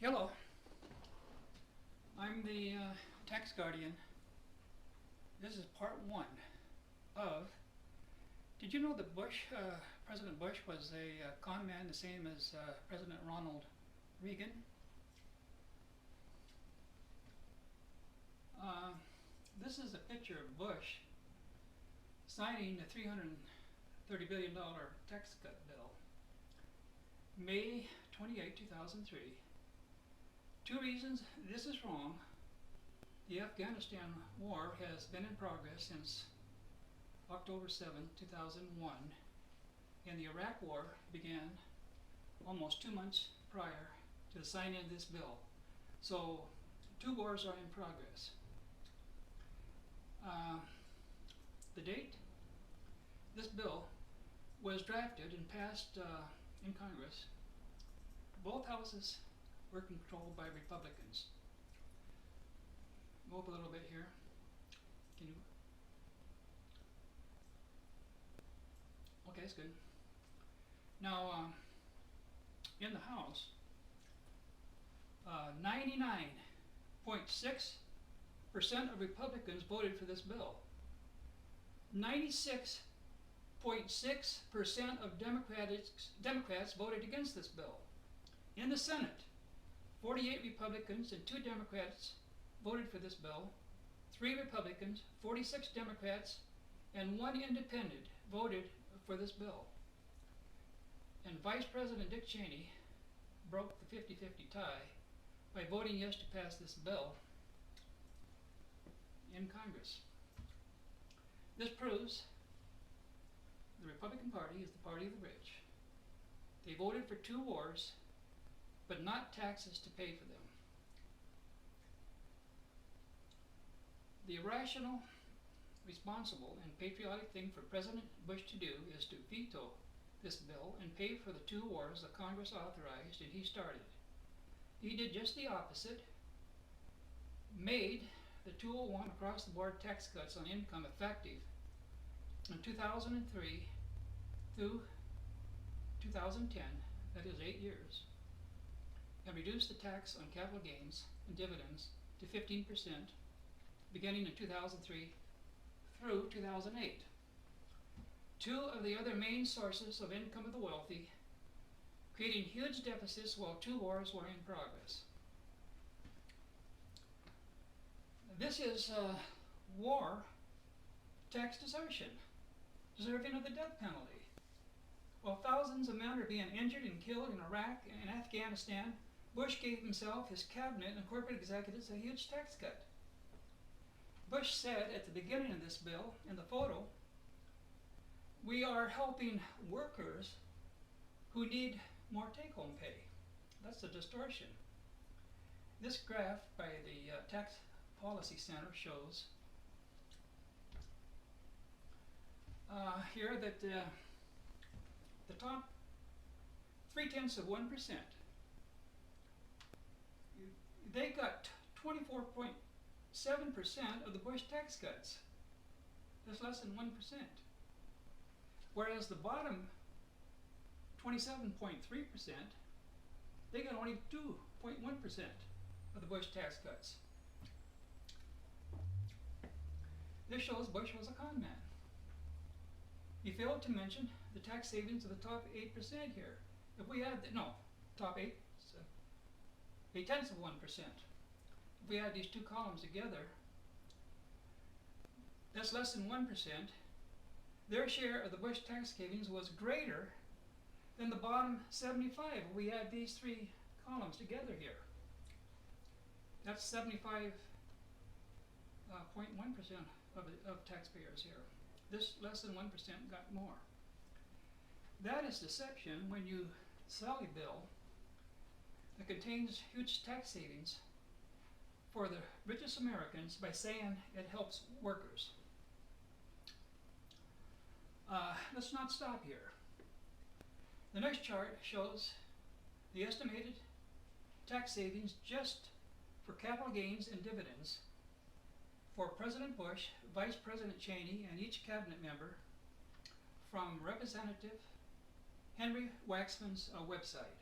Hello, I'm the tax guardian. This is part one of, did you know that President Bush was a con man, the same as President Ronald Reagan? This is a picture of Bush signing the $330 billion tax cut bill, May 28, 2003. Two reasons this is wrong. The Afghanistan war has been in progress since October 7, 2001, and the Iraq war began almost 2 months prior to the signing of this bill. So, two wars are in progress. The date? This bill was drafted and passed in Congress. Both houses were controlled by Republicans. Go up a little bit here. Can you? Okay, that's good. Now, in the House, 99.6% of Republicans voted for this bill. 96.6% of Democrats voted against this bill. In the Senate, 48 Republicans and 2 Democrats voted for this bill. 3 Republicans, 46 Democrats, and 1 independent voted for this bill. And Vice President Dick Cheney broke the 50-50 tie by voting yes to pass this bill in Congress. This proves the Republican Party is the party of the rich. They voted for 2 wars, but not taxes to pay for them. The rational, responsible, and patriotic thing for President Bush to do is to veto this bill and pay for the 2 wars that Congress authorized and he started. He did just the opposite, made the 201 across-the-board tax cuts on income effective in 2003 through 2010, that is 8 years, and reduced the tax on capital gains and dividends to 15% beginning in 2003 through 2008. 2 of the other main sources of income of the wealthy, creating huge deficits while 2 wars were in progress. This is war tax desertion, deserving of the death penalty. While thousands of men are being injured and killed in Iraq and Afghanistan, Bush gave himself, his cabinet, and corporate executives a huge tax cut. Bush said at the beginning of this bill, in the photo, we are helping workers who need more take-home pay. That's a distortion. This graph by the Tax Policy Center shows here that the top 0.3%, they got 24.7% of the Bush tax cuts. That's less than 1%. Whereas the bottom 27.3%, they got only 2.1% of the Bush tax cuts. This shows Bush was a con man. He failed to mention the tax savings of the top 8% here. If we add, top 8, so 0.8%. If we add these 2 columns together, that's less than 1%. Their share of the Bush tax savings was greater than the bottom 75 if we add these 3 columns together here. That's 75.1% of taxpayers here. This less than 1% got more. That is deception when you sell a bill that contains huge tax savings for the richest Americans by saying it helps workers. Let's not stop here. The next chart shows the estimated tax savings just for capital gains and dividends for President Bush, Vice President Cheney, and each cabinet member from Representative Henry Waxman's website.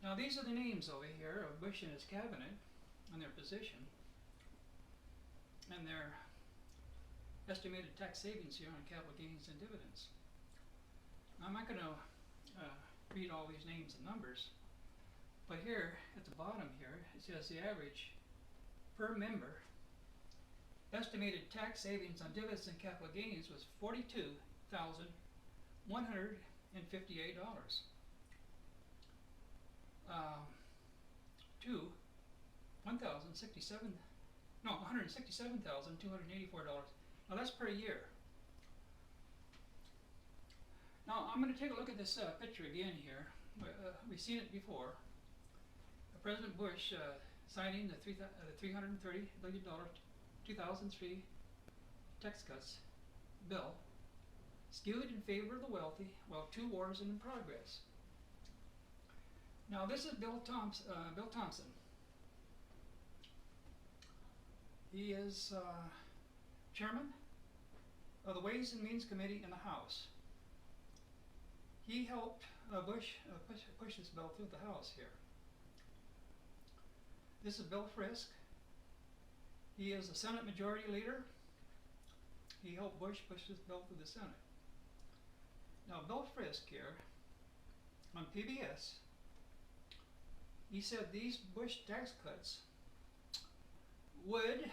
Now these are the names over here of Bush and his cabinet and their position and their estimated tax savings here on capital gains and dividends. Now, I'm not going to read all these names and numbers, but here at the bottom here it says the average per member estimated tax savings on dividends and capital gains was $42,158. To $167,284. Now that's per year. Now I'm going to take a look at this picture again here. We've seen it before. President Bush signing the $330 billion 2003 tax cuts bill, skewed in favor of the wealthy, while two wars are in progress. Now this is Bill Thompson. He is chairman of the Ways and Means Committee in the House. He helped Bush push this bill through the House here. This is Bill Frisk. He is the Senate Majority Leader. He helped Bush push this bill through the Senate. Now Bill Frisk here on PBS, he said these Bush tax cuts would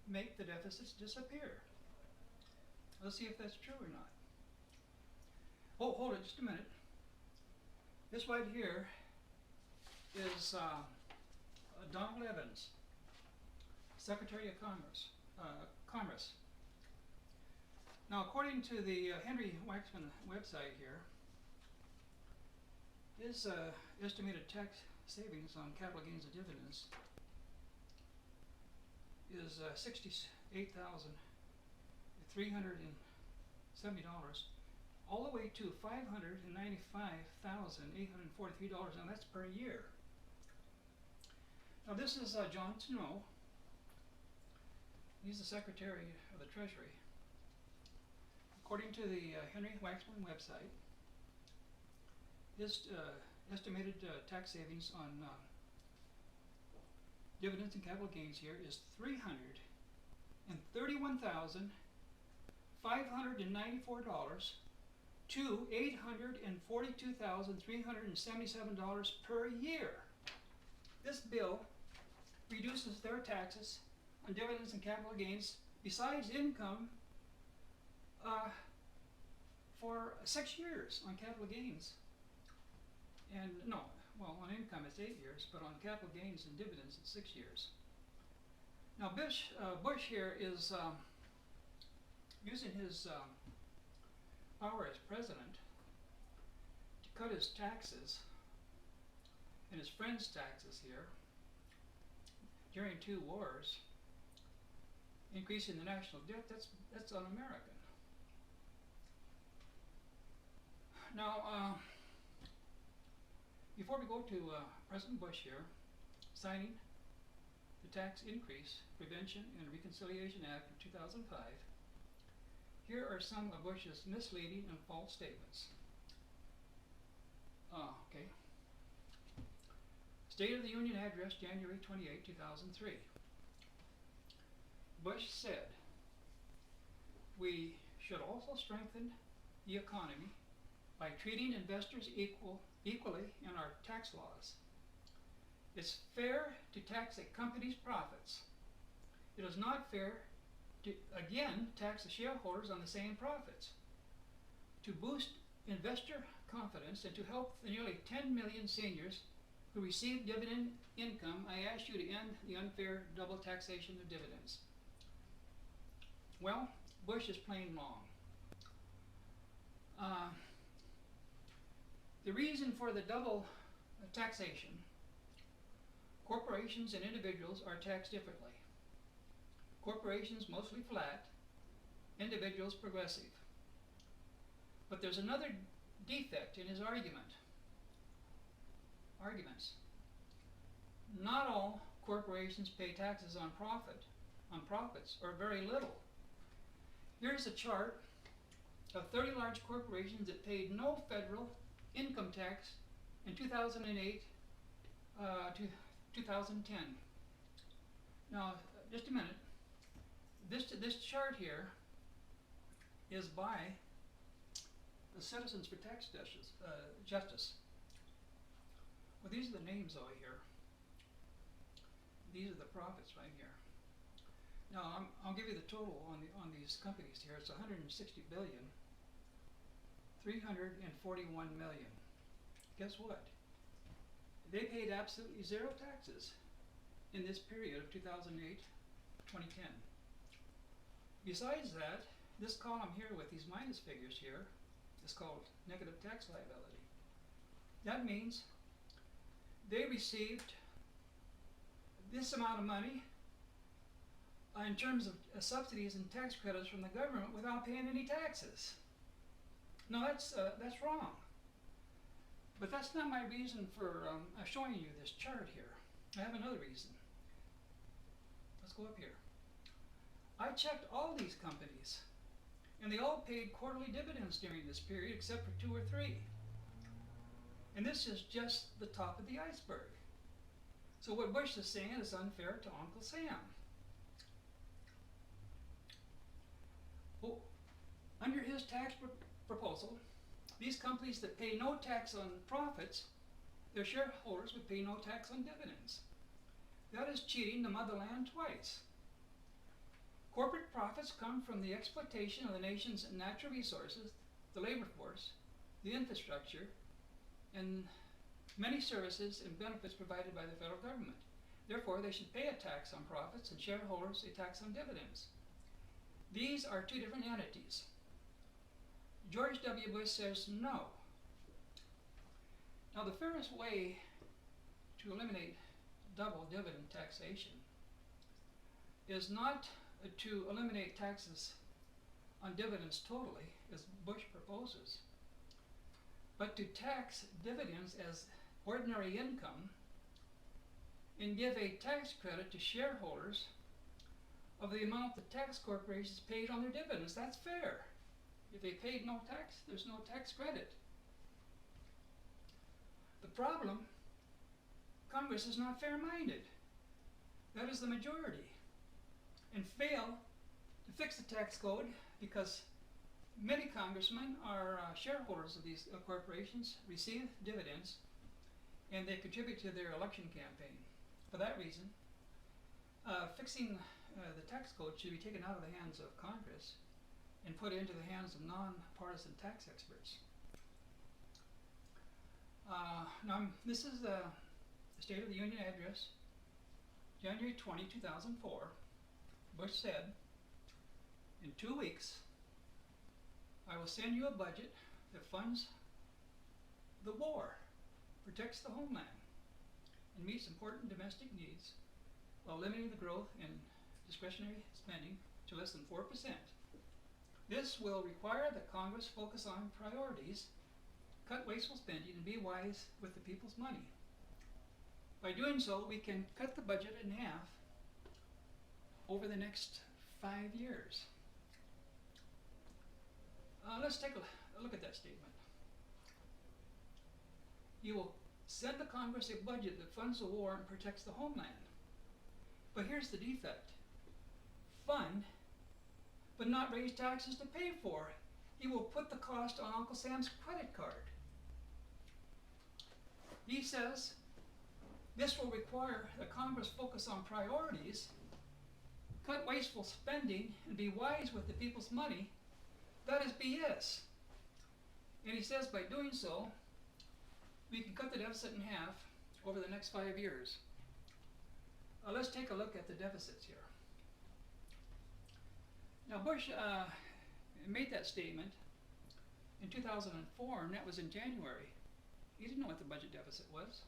make the deficits disappear. Let's see if that's true or not. Oh, hold it just a minute. This right here is Donald Evans, Secretary of Commerce. Now, according to the Henry Waxman website here, his estimated tax savings on capital gains and dividends is $68,370, all the way to $595,843, and that's per year. Now this is John Snow. He's the Secretary of the Treasury. According to the Henry Waxman website, his estimated tax savings on dividends and capital gains here is $331,594 to $842,377 per year. This bill reduces their taxes on dividends and capital gains besides income for 6 years on capital gains. And no, well, on income it's 8 years, but on capital gains and dividends it's 6 years. Now Bush here is using his power as president to cut his taxes and his friends' taxes here during 2 wars, increasing the national debt. That's un-American. Now, before we go to President Bush here signing the Tax Increase Prevention and Reconciliation Act of 2005, here are some of Bush's misleading and false statements. Okay. State of the Union Address, January 28, 2003. Bush said, "We should also strengthen the economy by treating investors equally in our tax laws. It's fair to tax a company's profits. It is not fair to, again, tax the shareholders on the same profits. To boost investor confidence and to help the nearly 10 million seniors who receive dividend income, I ask you to end the unfair double taxation of dividends." Well, Bush is playing long. The reason for the double taxation: corporations and individuals are taxed differently. Corporations mostly flat, individuals progressive. But there's another defect in his arguments. Not all corporations pay taxes on profits, or very little. Here's a chart of 30 large corporations that paid no federal income tax in 2008 to 2010. Now, just a minute. This chart here is by the Citizens for Tax Justice. Well, these are the names over here. These are the profits right here. Now, I'll give you the total on these companies here. It's 160 billion, 341 million. Guess what? They paid absolutely zero taxes in this period of 2008-2010. Besides that, this column here with these minus figures here is called negative tax liability. That means they received this amount of money in terms of subsidies and tax credits from the government without paying any taxes. Now that's wrong. But that's not my reason for showing you this chart here. I have another reason. Let's go up here. I checked all these companies, and they all paid quarterly dividends during this period except for 2 or 3. And this is just the top of the iceberg. So what Bush is saying is unfair to Uncle Sam. Well, under his tax proposal, these companies that pay no tax on profits, their shareholders would pay no tax on dividends. That is cheating the motherland twice. Corporate profits come from the exploitation of the nation's natural resources, the labor force, the infrastructure, and many services and benefits provided by the federal government. Therefore, they should pay a tax on profits and shareholders a tax on dividends. These are two different entities. George W. Bush says no. Now, the fairest way to eliminate double dividend taxation is not to eliminate taxes on dividends totally, as Bush proposes, but to tax dividends as ordinary income and give a tax credit to shareholders of the amount the tax corporations paid on their dividends. That's fair. If they paid no tax, there's no tax credit. The problem, Congress is not fair-minded. That is the majority. And fail to fix the tax code because many congressmen are shareholders of these corporations, receive dividends, and they contribute to their election campaign. For that reason, fixing the tax code should be taken out of the hands of Congress and put into the hands of non-partisan tax experts. Now, this is the State of the Union address, January 20, 2004. Bush said, in 2 weeks, I will send you a budget that funds the war, protects the homeland, and meets important domestic needs while limiting the growth in discretionary spending to less than 4%. This will require that Congress focus on priorities, cut wasteful spending, and be wise with the people's money. By doing so, we can cut the budget in half over the next 5 years. Let's take a look at that statement. You will send the Congress a budget that funds the war and protects the homeland. But here's the defect. Fund, but not raise taxes to pay for. He will put the cost on Uncle Sam's credit card. He says this will require that Congress focus on priorities, cut wasteful spending, and be wise with the people's money. That is BS. And he says by doing so, we can cut the deficit in half over the next 5 years. Let's take a look at the deficits here. Now, Bush made that statement in 2004, and that was in January. He didn't know what the budget deficit was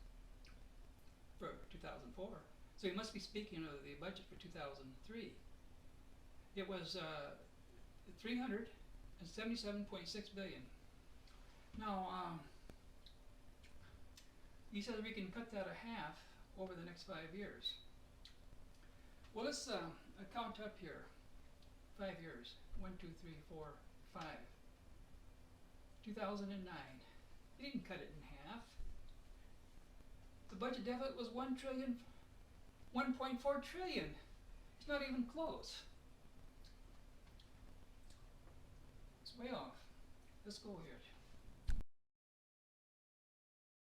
for 2004. So he must be speaking of the budget for 2003. It was 377.6 billion. Now, he says we can cut that a half over the next 5 years. Well, let's count up here. 5 years. 1, 2, 3, 4, 5. 2009. He didn't cut it in half. The budget deficit was 1.4 trillion. It's not even close. It's way off. Let's go here.